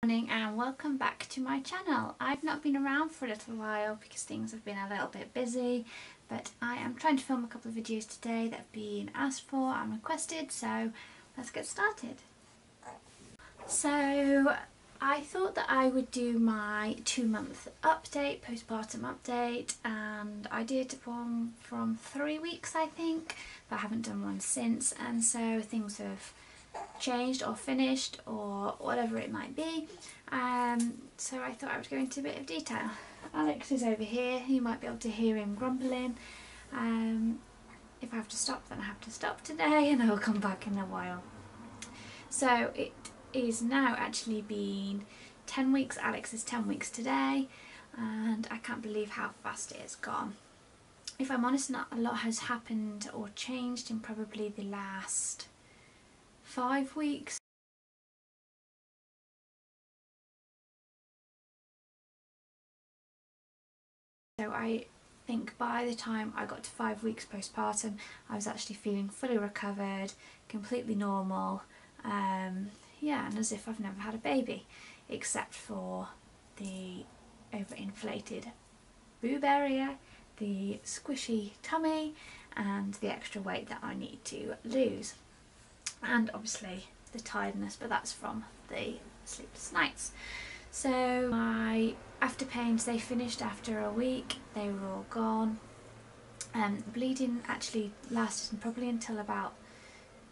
Morning and welcome back to my channel. I've not been around for a little while because things have been a little bit busy, but I am trying to film a couple of videos today that have been asked for and requested, so let's get started. So I thought that I would do my 2-month update, postpartum update, and I did one from 3 weeks I think, but I haven't done one since, and so things have changed or finished or whatever it might be, so I thought I would go into a bit of detail. Alex is over here, you might be able to hear him grumbling. If I have to stop, then I have to stop today and I will come back in a while. So it is now actually been 10 weeks, Alex is 10 weeks today, and I can't believe how fast it has gone. If I'm honest, not a lot has happened or changed in probably the last 5 weeks. So I think by the time I got to 5 weeks postpartum, I was actually feeling fully recovered, completely normal, yeah, and as if I've never had a baby, except for the overinflated boob area, the squishy tummy, and the extra weight that I need to lose. And obviously the tiredness, but that's from the sleepless nights. So my after pains, they finished after a week, they were all gone. Bleeding actually lasted probably until about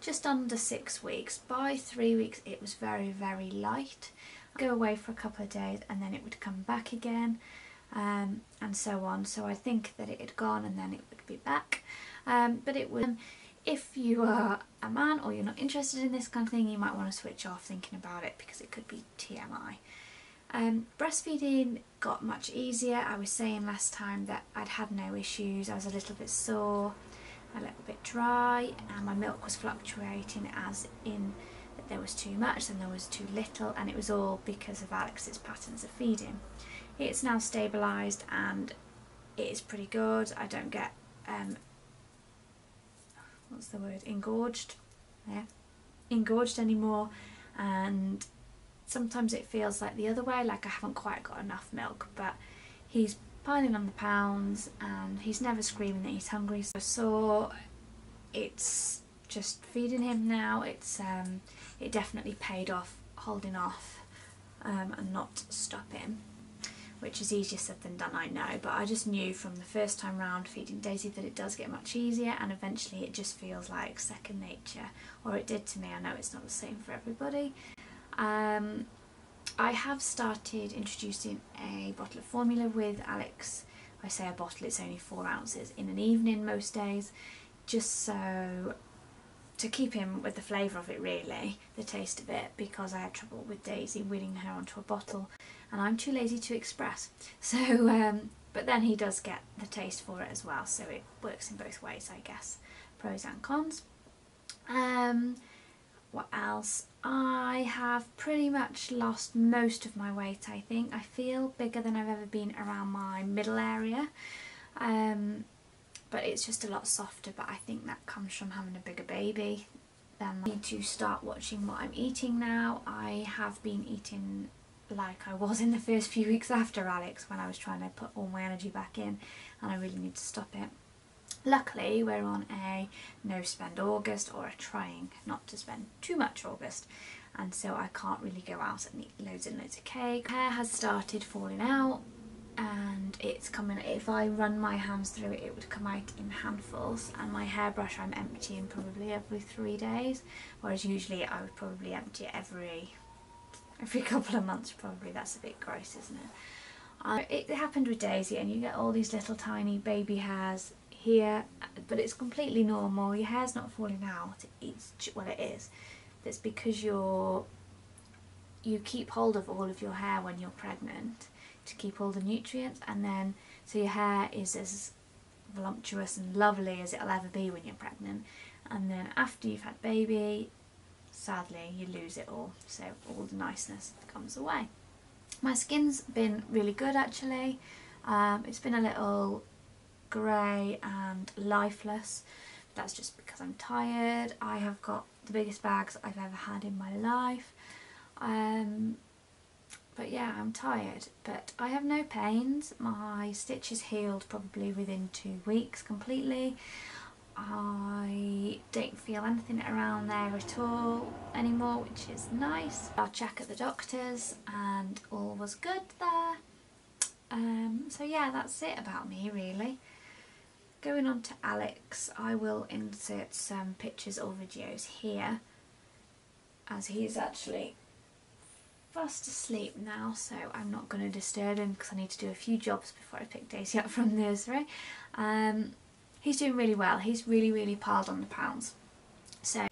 just under 6 weeks. By 3 weeks it was very light. I'd go away for a couple of days and then it would come back again, and so on. So I think that it had gone and then it would be back, but it would. If you are a man or you're not interested in this kind of thing, you might want to switch off thinking about it because it could be TMI. Breastfeeding got much easier. I was saying last time that I'd had no issues. I was a little bit sore, a little bit dry, and my milk was fluctuating, as in that there was too much and there was too little, and it was all because of Alex's patterns of feeding. It's now stabilised and it is pretty good. I don't get what's the word, engorged anymore, and sometimes it feels like the other way, like I haven't quite got enough milk, but he's piling on the pounds and he's never screaming that he's hungry, so it's just feeding him now. It's it definitely paid off holding off and not stopping, which is easier said than done, I know, but I just knew from the first time round feeding Daisy that it does get much easier, and eventually it just feels like second nature, or it did to me. I know it's not the same for everybody. I have started introducing a bottle of formula with Alex. I say a bottle, it's only 4 ounces in an evening most days, just so to keep him with the flavour of it, really, the taste of it, because I had trouble with Daisy winning her onto a bottle and I'm too lazy to express. So but then he does get the taste for it as well, so it works in both ways, I guess, pros and cons. What else? I have pretty much lost most of my weight, I think. I feel bigger than I've ever been around my middle area, but it's just a lot softer, but I think that comes from having a bigger baby. Then I need to start watching what I'm eating now. I have been eating like I was in the first few weeks after Alex, when I was trying to put all my energy back in, and I really need to stop it. Luckily we're on a no spend August, or a trying not to spend too much August, and so I can't really go out and eat loads and loads of cake. My hair has started falling out and it's coming, if I run my hands through it, it would come out in handfuls, and my hairbrush I'm emptying probably every 3 days, whereas usually I would probably empty it every couple of months probably. That's a bit gross, isn't it? It happened with Daisy, and you get all these little tiny baby hairs here, but it's completely normal. Your hair's not falling out. It's, well, it is. That's because you keep hold of all of your hair when you're pregnant to keep all the nutrients, and then so your hair is as voluptuous and lovely as it'll ever be when you're pregnant, and then after you've had baby, sadly you lose it all, so all the niceness comes away. My skin's been really good actually. It's been a little grey and lifeless. That's just because I'm tired. I have got the biggest bags I've ever had in my life. But yeah, I'm tired, but I have no pains. My stitches healed probably within 2 weeks completely. I don't feel anything around there at all anymore, which is nice. I'll check at the doctor's and all was good there. So yeah, that's it about me really. Going on to Alex, I will insert some pictures or videos here, as he's actually fast asleep now, so I'm not going to disturb him because I need to do a few jobs before I pick Daisy up from nursery. He's doing really well. He's really piled on the pounds. So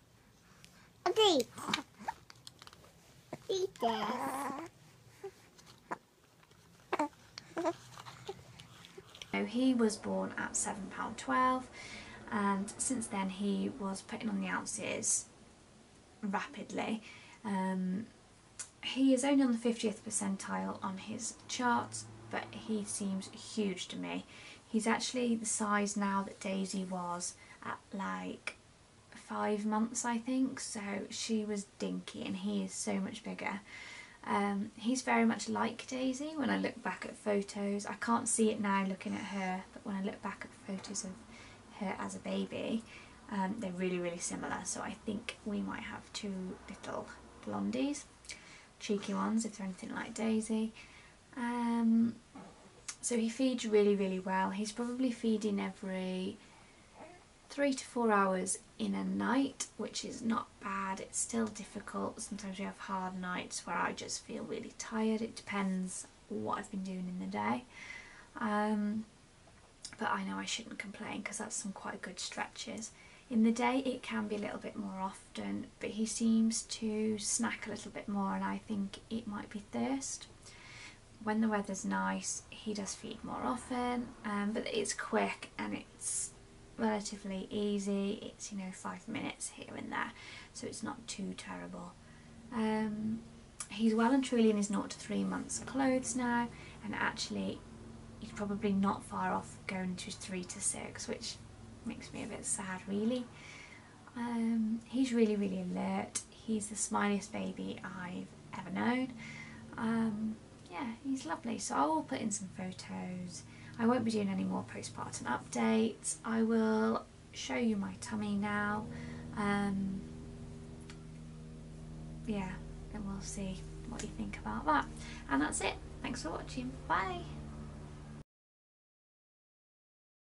he was born at £7.12, and since then he was putting on the ounces rapidly. He is only on the 50th percentile on his chart, but he seems huge to me. He's actually the size now that Daisy was at like 5 months, I think, so she was dinky and he is so much bigger. He's very much like Daisy when I look back at photos. I can't see it now looking at her, but when I look back at photos of her as a baby, they're really similar, so I think we might have 2 little blondies, cheeky ones if they're anything like Daisy. So he feeds really well. He's probably feeding every 3 to 4 hours in a night, which is not bad. It's still difficult. Sometimes we have hard nights where I just feel really tired. It depends what I've been doing in the day. But I know I shouldn't complain because that's some quite good stretches. In the day it can be a little bit more often, but he seems to snack a little bit more, and I think it might be thirst. When the weather's nice he does feed more often, but it's quick and it's relatively easy. It's, you know, 5 minutes here and there, so it's not too terrible. He's well and truly in his 0 to 3 months clothes now, and actually he's probably not far off going to 3 to 6, which makes me a bit sad really. He's really alert. He's the smiliest baby I've ever known. Yeah, he's lovely. So I will put in some photos. I won't be doing any more postpartum updates. I will show you my tummy now. Yeah, and we'll see what you think about that. And that's it. Thanks for watching. Bye.